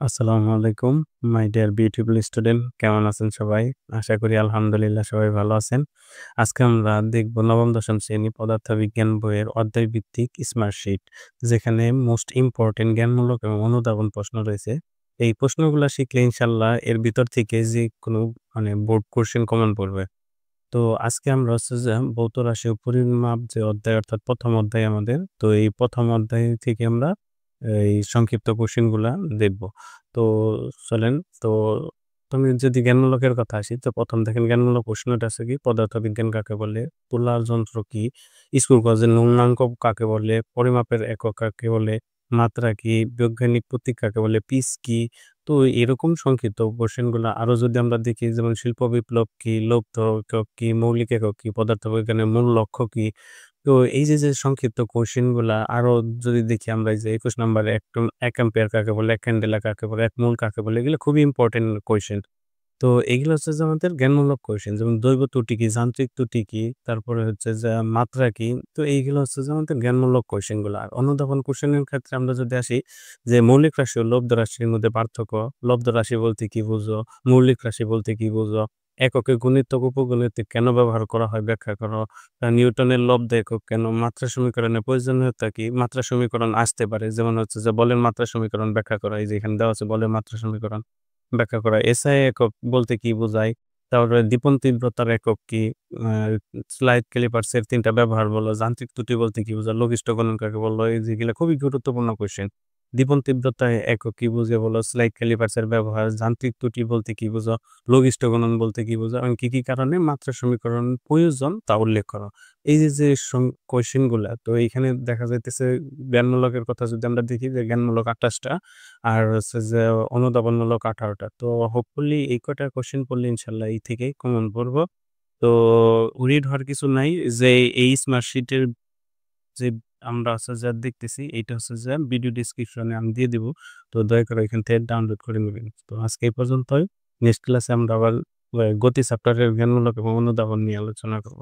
আসসালামু আলাইকুম my dear beautiful student, কেমন আছেন সবাই? আশা করি আলহামদুলিল্লাহ সবাই ভালো আছেন। আজকে আমরা দেখব নবম দশম শ্রেণী পদার্থবিজ্ঞান বইয়ের অধ্যায় ভিত্তিক স্মার্ট শিট, যেখানে মোস্ট ইম্পর্টেন্ট জ্ঞানমূলক এবং অনুধাবন প্রশ্ন রয়েছে। এই প্রশ্নগুলা শিখলে ইনশাল্লাহ এর ভিতর থেকে যে কোনো বোর্ড কোশ্চেন কমন পড়বে। তো আজকে আমরা হচ্ছে যে ভৌত রাশি ও পরিমাপ যে অধ্যায়, অর্থাৎ প্রথম অধ্যায় আমাদের। তো এই প্রথম অধ্যায় থেকে আমরা এই সংক্ষিপ্ত কোশ্চেন গুলা দেখব। তো চলেন। তো তুমি যদি জ্ঞানমূলকের কথা আসি, তো প্রথম দেখেন জ্ঞানমূলক প্রশ্নটা আছে কি, পদার্থবিজ্ঞান কাকে বলে, তুলার যন্ত্র কি, স্কুল কলেজের পূর্ণাঙ্ক কাকে বলে, পরিমাপের একক কাকে বলে, মাত্রা কি, বৈজ্ঞানিক প্রতীক কাকে বলে, পিস কি। তো এরকম সংক্ষিপ্ত কোশ্চেন গুলা আরো যদি আমরা দেখি, যেমন শিল্প বিপ্লব কি, লৌহ একক কি, মৌলিক একক কি, পদার্থবিজ্ঞানের মূল লক্ষ্য কি। তো এই যে সংক্ষিপ্ত কোশ্চেন গুলা আরো যদি দেখি আমরা, এই যে 21 নম্বরে ১ অ্যাম্পিয়ার কাকে বলে, ১ ক্যান্ডেলা কাকে বলে, ১ মোল কাকে বলে, এগুলো খুবই ইম্পোর্টেন্ট কোয়েশ্চেন। তো এগুলো হচ্ছে যে আমাদের জ্ঞানমূলক কোয়েশ্চেন, যেমন দৈব ত্রুটি কি, যান্ত্রিক ত্রুটি কি, তারপরে হচ্ছে যে মাত্রা কি। তো এইগুলো হচ্ছে যে আমাদের জ্ঞানমূলক কোয়েশ্চেন গুলো। আর অনুধাবন কোয়েশ্চেনের ক্ষেত্রে আমরা যদি আসি, যে মৌলিক রাশি ও লব্ধ রাশির মধ্যে পার্থক্য, লব্ধ রাশি বলতে কি বুঝো, মৌলিক রাশি বলতে কি বুঝো, এককে গুণিতক উপগুণিতক কেন ব্যবহার করা হয় ব্যাখ্যা করো, নিউটনের লব্ধ একক কেন, মাত্রা সমীকরণের প্রয়োজনীয়তা কি, মাত্রা সমীকরণ আসতে পারে, যেমন হচ্ছে যে বলের মাত্রা সমীকরণ ব্যাখ্যা করা, এই যে এখানে দেওয়া আছে বলের মাত্রা সমীকরণ ব্যাখ্যা করা। এসআই একক বলতে কি বোঝায়? তারপরে দীপন তীব্রতার একক কি? আ স্লাইড ক্যালিপার্স এর ৩ টা ব্যবহার বলো। যান্ত্রিক ত্রুটি বলতে কি বোঝায়? লঘিষ্ঠ গণন কাকে বলল? এই যেগুলা খুবই গুরুত্বপূর্ণ কোয়েশ্চেন। দীপন তীব্রতা একক কি বুঝিয়ে বলো? স্লাইড ক্যালিপার্স এর ব্যবহার। যান্ত্রিক ত্রুটি বলতে কি বোঝো? লঘিষ্ঠ গণন বলতে কি বোঝো? এবং কি কারণে মাত্রা সমীকরণ প্রয়োজন তা উল্লেখ করো। এই যে কোয়েশ্চেন গুলা, তো এইখানে দেখা যাইতেছে জ্ঞানমূলকের কথা যদি আমরা দেখি, যে জ্ঞানমূলক ২৮ টা আর হচ্ছে যে অনুধাবনমূলক ১৮ টা। তো হোপফুলি এই কয়টা কোয়েশ্চেন পড়লে ইনশাআল্লাহ এই থেকেই কমন পড়বো। তো ওরিড হওয়ার কিছু নাই। যে এই স্মার্ট শিটের যে আমরা হচ্ছে যা দেখতেছি, এইটা হচ্ছে যে ভিডিও ডেসক্রিপশনে আমি দিয়ে দিব। তো দয়া করে এখান থেকে ডাউনলোড করে নিবেন। তো আজকে এই পর্যন্তই। নেক্সট ক্লাসে আমরা আবার গতি চ্যাপ্টারের জ্ঞানমূলক এবং অনুধাবন নিয়ে আলোচনা করব।